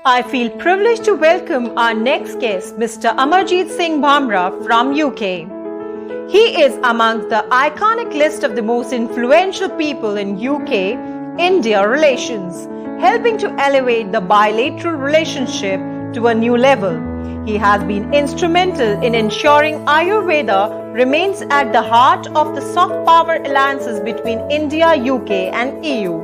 I feel privileged to welcome our next guest, Mr. Amarjeet Singh Bhamra from UK. He is amongst the iconic list of the most influential people in UK-India relations, helping to elevate the bilateral relationship to a new level. He has been instrumental in ensuring Ayurveda remains at the heart of the soft power alliances between India, UK and EU.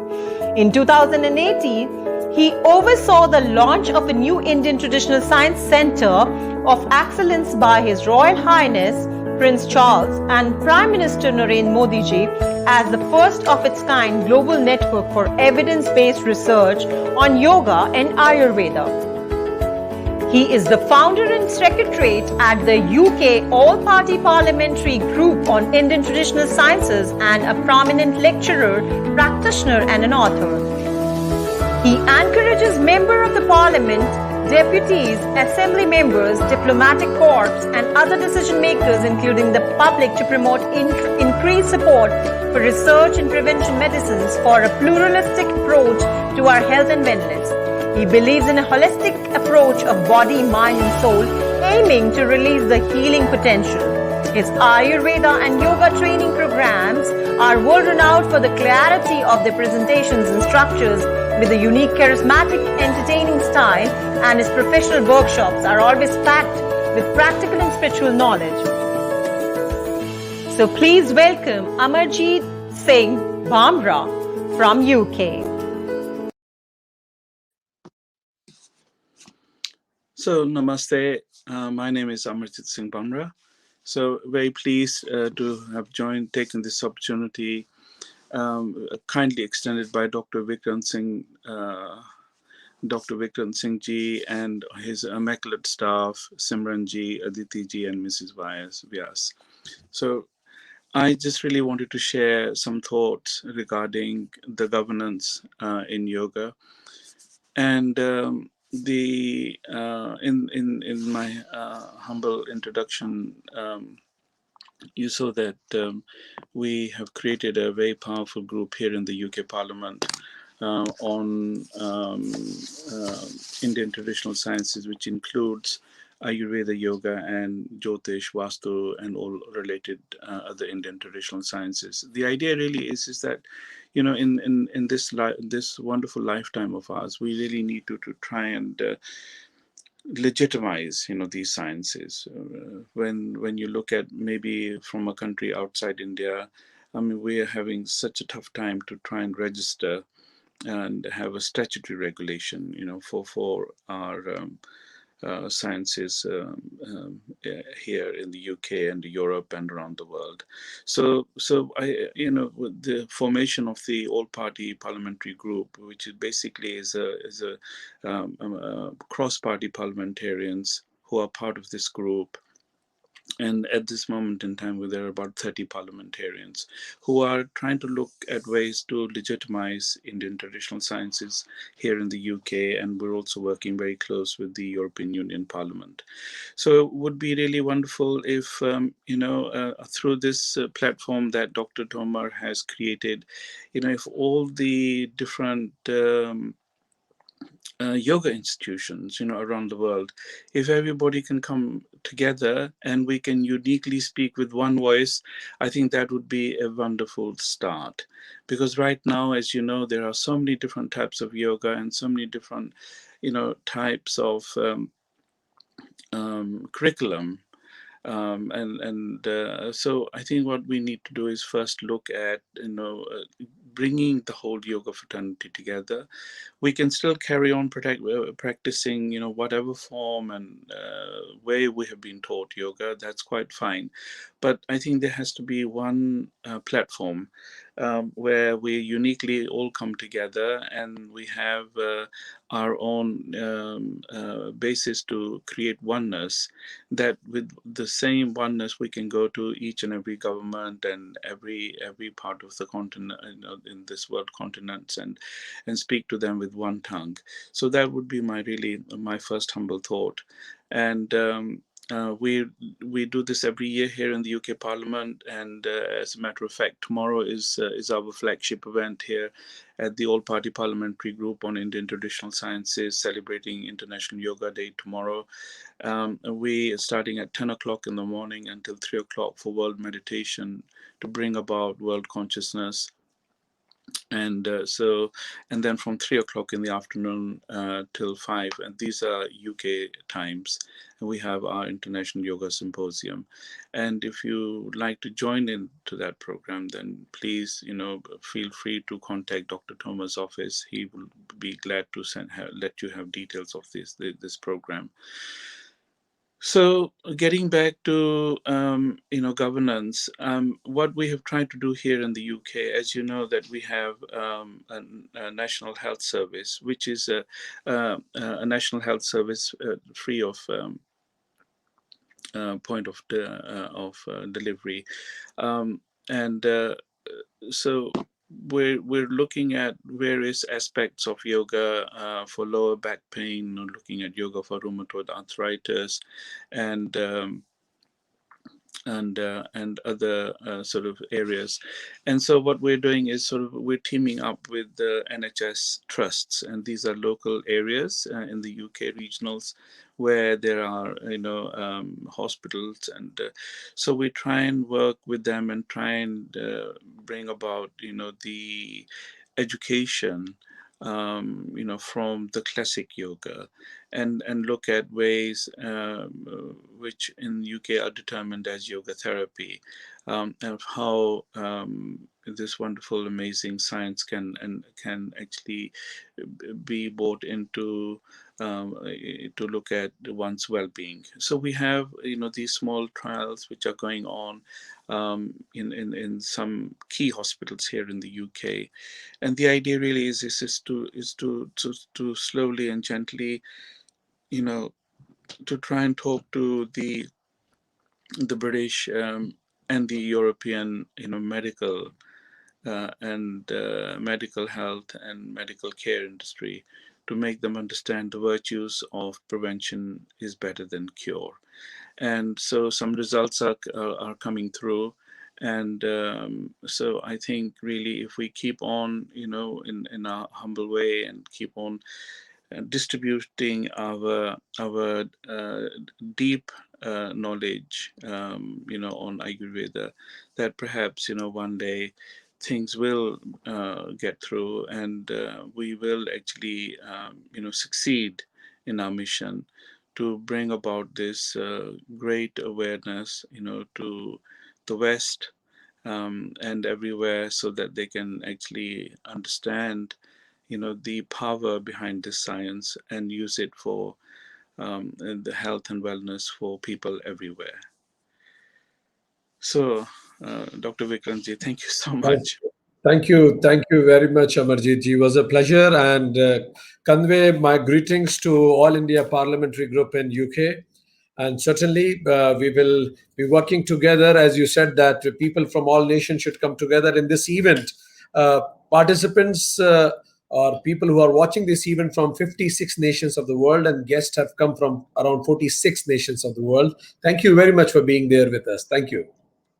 In 2018, he oversaw the launch of a new Indian Traditional Science Centre of Excellence by His Royal Highness Prince Charles and Prime Minister Narendra Modi ji as the first of its kind global network for evidence-based research on yoga and Ayurveda. He is the founder and secretariat at the UK All-Party Parliamentary Group on Indian Traditional Sciences and a prominent lecturer, practitioner and an author. He encourages members of the Parliament, deputies, assembly members, diplomatic corps and other decision makers including the public to promote increased support for research and prevention medicines for a pluralistic approach to our health and wellness. He believes in a holistic approach of body, mind and soul, aiming to release the healing potential. His Ayurveda and yoga training programs are world-renowned for the clarity of their presentations and structures with a unique, charismatic, entertaining style, and his professional workshops are always packed with practical and spiritual knowledge. So please welcome Amarjeet Singh Bhamra from UK. So, namaste. My name is Amarjeet Singh Bhamra. So, very pleased to have taken this opportunity, kindly extended by Dr. Vikram Singh ji and his immaculate staff, Simran ji, Aditi ji, and Mrs. Vyas. So, I just really wanted to share some thoughts regarding the governance in yoga, and in my humble introduction, you saw that we have created a very powerful group here in the UK Parliament on Indian traditional sciences, which includes Ayurveda, yoga, and Jyotish, Vastu, and all related other Indian traditional sciences. The idea really is that, you know, in this wonderful lifetime of ours, we really need to try and legitimize, you know, these sciences. When you look at maybe from a country outside India, I mean, we are having such a tough time to try and register and have a statutory regulation, you know, for our sciences here in the UK and Europe and around the world. So I, you know, with the formation of the all-party parliamentary group, which is basically is a cross-party parliamentarians who are part of this group. And at this moment in time, there are about 30 parliamentarians who are trying to look at ways to legitimize Indian traditional sciences here in the UK. And we're also working very close with the European Union Parliament. So it would be really wonderful if, through this platform that Dr. Tomar has created, you know, if all the different yoga institutions, you know, around the world, if everybody can come together and we can uniquely speak with one voice, I think that would be a wonderful start. Because right now, as you know, there are so many different types of yoga and so many different, you know, types of curriculum. So I think what we need to do is first look at, you know, bringing the whole yoga fraternity together. We can still carry on practicing, you know, whatever form and way we have been taught yoga. That's quite fine. But I think there has to be one platform where we uniquely all come together and we have our own basis to create oneness, that with the same oneness we can go to each and every government and every part of the continent, you know, in this world continents, and speak to them with one tongue. So that would be my first humble thought. And We do this every year here in the UK Parliament, and as a matter of fact, tomorrow is our flagship event here at the All Party Parliamentary Group on Indian Traditional Sciences, celebrating International Yoga Day tomorrow. We are starting at 10 o'clock in the morning until 3 o'clock for World Meditation to bring about world consciousness. And and then from 3 o'clock in the afternoon till 5, and these are UK times, and we have our International Yoga Symposium. And if you would like to join into that program, then please, feel free to contact Dr. Thomas' office. He will be glad to let you have details of this program. So getting back to governance, what we have tried to do here in the UK, as you know, that we have a National Health Service, which is a National Health Service free of point of delivery, and so we're looking at various aspects of yoga for lower back pain, looking at yoga for rheumatoid arthritis, and other sort of areas. And so what we're doing is we're teaming up with the NHS trusts, and these are local areas in the UK regionals where there are hospitals, and so we try and work with them and try and bring about the education from the classic yoga, and look at ways which in UK are determined as yoga therapy, of how this wonderful, amazing science can actually be brought into to look at one's well-being. So we have these small trials which are going on in some key hospitals here in the UK, and the idea really is to slowly and gently, to try and talk to the British and the European, medical and medical health and medical care industry, to make them understand the virtues of prevention is better than cure. And so some results are coming through. And so I think really if we keep on, in a humble way, and keep on distributing our deep knowledge, on Ayurveda, that perhaps, one day things will get through, and we will actually, succeed in our mission to bring about this great awareness, to the West and everywhere, so that they can actually understand, the power behind this science and use it for the health and wellness for people everywhere. So, Dr. Vikramji, thank you so much. Thank you very much, Amarjeet. It was a pleasure, and convey my greetings to All India Parliamentary Group in UK. And certainly, we will be working together, as you said, that people from all nations should come together in this event. Participants or people who are watching this event from 56 nations of the world, and guests have come from around 46 nations of the world. Thank you very much for being there with us. Thank you.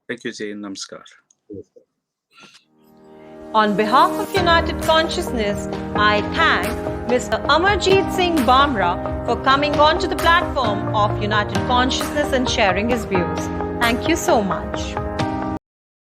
Thank you, Jay. Namaskar. On behalf of United Consciousness, I thank Mr. Amarjeet Singh Bhamra for coming onto the platform of United Consciousness and sharing his views. Thank you so much.